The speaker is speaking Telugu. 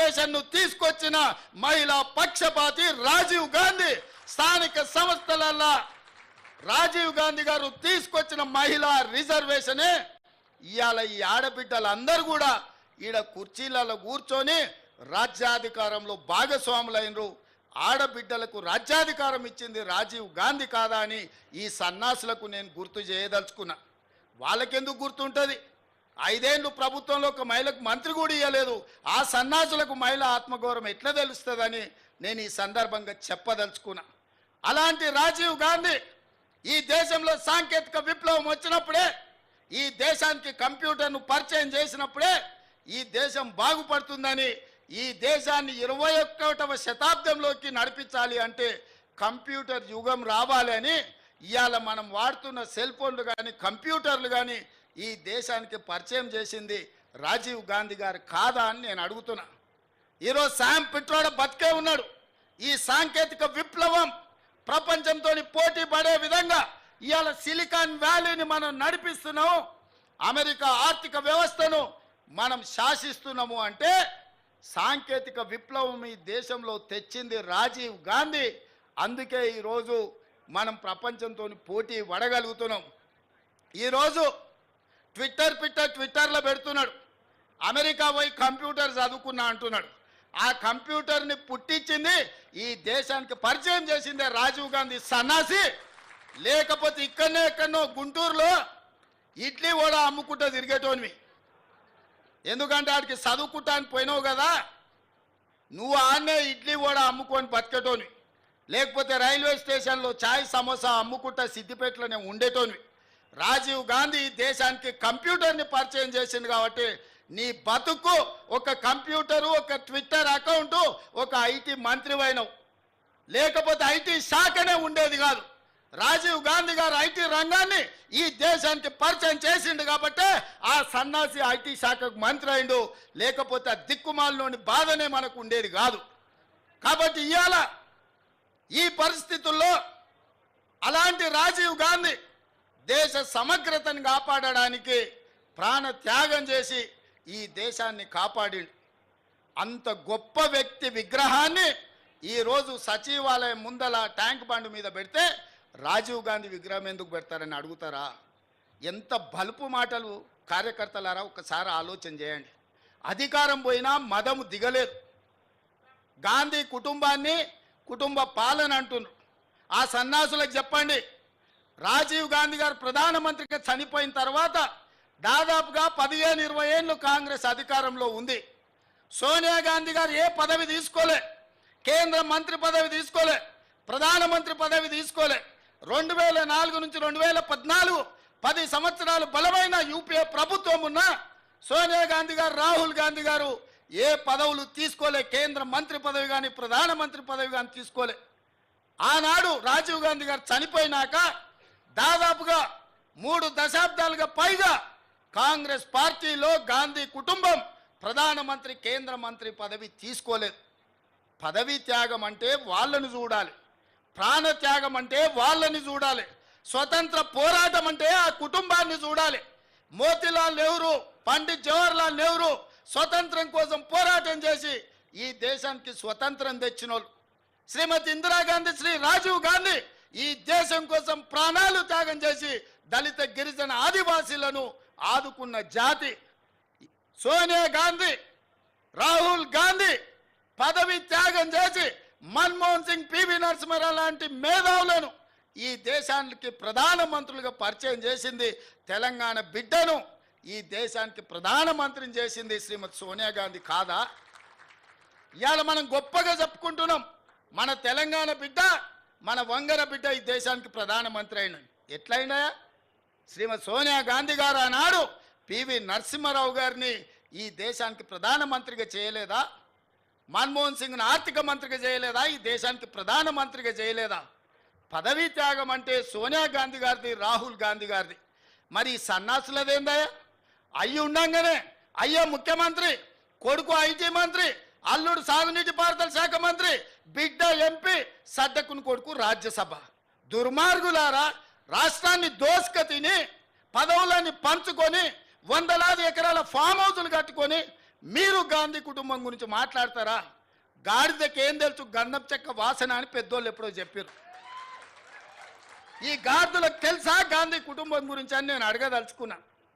రిజర్వేషన్ ను తీసుకొచ్చిన మహిళా పక్షపాతి రాజీవ్ గాంధీ. స్థానిక సంస్థలలో రాజీవ్ గాంధీ గారు తీసుకొచ్చిన మహిళా రిజర్వేషనే ఇవాళ ఈ ఆడబిడ్డలందరూ కూడా ఈడ కుర్చీలలో కూర్చొని రాజ్యాధికారంలో భాగస్వాములైనరు. ఆడబిడ్డలకు రాజ్యాధికారం ఇచ్చింది రాజీవ్ గాంధీ కాదా అని ఈ సన్నాసులకు నేను గుర్తు చేయదలుచుకున్నా. వాళ్ళకెందుకు గుర్తుంటుంది? 5 ఏళ్ళు ప్రభుత్వంలో ఒక మహిళకు మంత్రి కూడా ఇవ్వలేదు. ఆ సన్నాసులకు మహిళా ఆత్మగౌరవం ఎట్లా తెలుస్తుందని నేను ఈ సందర్భంగా చెప్పదలుచుకున్నా. అలాంటి రాజీవ్ గాంధీ ఈ దేశంలో సాంకేతిక విప్లవం వచ్చినప్పుడే, ఈ దేశానికి కంప్యూటర్ను పరిచయం చేసినప్పుడే ఈ దేశం బాగుపడుతుందని, ఈ దేశాన్ని 21వ శతాబ్దంలోకి నడిపించాలి అంటే కంప్యూటర్ యుగం రావాలి అని ఇవాళ మనం వాడుతున్న సెల్ ఫోన్లు కానీ కంప్యూటర్లు కానీ ఈ దేశానికి పరిచయం చేసింది రాజీవ్ గాంధీ గారు కాదా అని నేను అడుగుతున్నా. ఈరోజు శామ్ పిట్రోడా బతికే ఉన్నాడు. ఈ సాంకేతిక విప్లవం ప్రపంచంతో పోటీ పడే విధంగా ఇవాళ సిలికాన్ వ్యాలీని మనం నడిపిస్తున్నాము, అమెరికా ఆర్థిక వ్యవస్థను మనం శాసిస్తున్నాము అంటే సాంకేతిక విప్లవం ఈ దేశంలో తెచ్చింది రాజీవ్ గాంధీ. అందుకే ఈరోజు మనం ప్రపంచంతో పోటీ పడగలుగుతున్నాం. ఈరోజు ట్విట్టర్లో పెడుతున్నాడు, అమెరికా పోయి కంప్యూటర్ చదువుకున్నా అంటున్నాడు. ఆ కంప్యూటర్ని పుట్టించింది, ఈ దేశానికి పరిచయం చేసిందే రాజీవ్ గాంధీ సన్నాసి. లేకపోతే ఎక్కడనో గుంటూరులో ఇడ్లీ కూడా అమ్ముకుంటూ తిరిగేటోనివి. ఎందుకంటే ఆడికి చదువుకుంటానికి పోయినావు కదా, నువ్వు ఆడనే ఇడ్లీ కూడా అమ్ముకొని బతికేటోనివి. లేకపోతే రైల్వే స్టేషన్లో చాయ్ సమోసా అమ్ముకుంటా సిద్దిపేటలోనే ఉండేటోనివి. రాజీవ్ గాంధీ దేశానికి కంప్యూటర్ని పరిచయం చేసింది కాబట్టి నీ బతుకు ఒక కంప్యూటరు, ఒక ట్విట్టర్ అకౌంటు, ఒక ఐటీ మంత్రివైనవు. లేకపోతే ఐటీ శాఖనే ఉండేది కాదు. రాజీవ్ గాంధీ గారు ఐటీ రంగాన్ని ఈ దేశానికి పరిచయం చేసిండు కాబట్టి ఆ సన్నాసి ఐటీ శాఖకు మంత్రి అయిండు. లేకపోతే ఆ దిక్కుమాలలోని బాధనే మనకు ఉండేది కాదు. కాబట్టి ఇవాళ ఈ పరిస్థితుల్లో అలాంటి రాజీవ్ గాంధీ దేశ సమగ్రతను కాపాడడానికి ప్రాణ త్యాగం చేసి ఈ దేశాన్ని కాపాడిండు. అంత గొప్ప వ్యక్తి విగ్రహాన్ని ఈరోజు సచివాలయం ముందల ట్యాంక్ బండ్ మీద పెడితే రాజీవ్ గాంధీ విగ్రహం ఎందుకు పెడతారని అడుగుతారా? ఎంత బలుపు మాటలు కార్యకర్తలారా, ఒకసారి ఆలోచన చేయండి. అధికారం పోయినా మదము దిగలేదు. గాంధీ కుటుంబాన్ని కుటుంబ పాలన అంటున్నారు. ఆ సన్నాసులకు చెప్పండి, రాజీవ్ గాంధీ గారు ప్రధానమంత్రిగా చనిపోయిన తర్వాత దాదాపుగా 15-20 ఏళ్ళు కాంగ్రెస్ అధికారంలో ఉంది. సోనియా గాంధీ గారు ఏ పదవి తీసుకోలే, కేంద్ర మంత్రి పదవి తీసుకోలే, ప్రధానమంత్రి పదవి తీసుకోలే. 2004 నుంచి 2014 10 సంవత్సరాలు బలమైన యూపీఏ ప్రభుత్వం ఉన్న సోనియా గాంధీ గారు, రాహుల్ గాంధీ గారు ఏ పదవులు తీసుకోలే. కేంద్ర మంత్రి పదవి కానీ ప్రధానమంత్రి పదవి కానీ తీసుకోలే. ఆనాడు రాజీవ్ గాంధీ గారు చనిపోయినాక దాదాపుగా 3 దశాబ్దాలుగా పైగా కాంగ్రెస్ పార్టీలో గాంధీ కుటుంబం ప్రధానమంత్రి, కేంద్ర మంత్రి పదవి తీసుకోలేదు. పదవి త్యాగం అంటే వాళ్ళని చూడాలి, ప్రాణ త్యాగం అంటే వాళ్ళని చూడాలి, స్వతంత్ర పోరాటం అంటే ఆ కుటుంబాన్ని చూడాలి. మోతీలాల్ నెహ్రూ, పండిత్ జవహర్లాల్ నెహ్రూ స్వతంత్రం కోసం పోరాటం చేసి ఈ దేశానికి స్వతంత్రం తెచ్చినోళ్ళు. శ్రీమతి ఇందిరాగాంధీ, శ్రీ రాజీవ్ గాంధీ ఈ దేశం కోసం ప్రాణాలు త్యాగం చేసి దళిత, గిరిజన, ఆదివాసీలను ఆదుకున్న జాతి. సోనియా గాంధీ, రాహుల్ గాంధీ పదవి త్యాగం చేసి మన్మోహన్ సింగ్, పివి నరసింహారావు లాంటి మేధావులను ఈ దేశానికి ప్రధానమంత్రులుగా పరిచయం చేసింది. తెలంగాణ బిడ్డను ఈ దేశానికి ప్రధానమంత్రిని చేసింది శ్రీమతి సోనియా గాంధీ కాదా? ఇవాళ మనం గొప్పగా చెప్పుకుంటున్నాం, మన తెలంగాణ బిడ్డ, మన వంగర బిడ్డ ఈ దేశానికి ప్రధానమంత్రి అయిన. ఎట్లయినా శ్రీమతి సోనియా గాంధీ గారు ఆనాడు పివి నరసింహారావు గారిని ఈ దేశానికి ప్రధానమంత్రిగా చేయలేదా? మన్మోహన్ సింగ్ను ఆర్థిక మంత్రిగా చేయలేదా? ఈ దేశానికి ప్రధానమంత్రిగా చేయలేదా? పదవీ త్యాగం అంటే సోనియా గాంధీ గారిది, రాహుల్ గాంధీ గారిది. మరి ఈ సన్నాసులదేందయ్యా? అయ్యి ఉండంగానే అయ్యో ముఖ్యమంత్రి, కొడుకు ఐటీ మంత్రి, అల్లుడు సాగునీటి పారుదల శాఖ మంత్రి, బిడ్డ ఎంపీ, సడ్డకుని కొడుకు రాజ్యసభ. దుర్మార్గులారా, రాష్ట్రాన్ని దోసుక తిని పదవులని పంచుకొని 100,000 ఎకరాల ఫామ్ హౌసులు కట్టుకొని మీరు గాంధీ కుటుంబం గురించి మాట్లాడతారా? గాడిదకి ఏం తెలుసు గంధం చెక్క వాసన అని పెద్దోళ్ళు ఎప్పుడో చెప్పారు. ఈ గాడిదలకు తెలుసా గాంధీ కుటుంబం గురించి అని నేను అడగదలుచుకున్నా.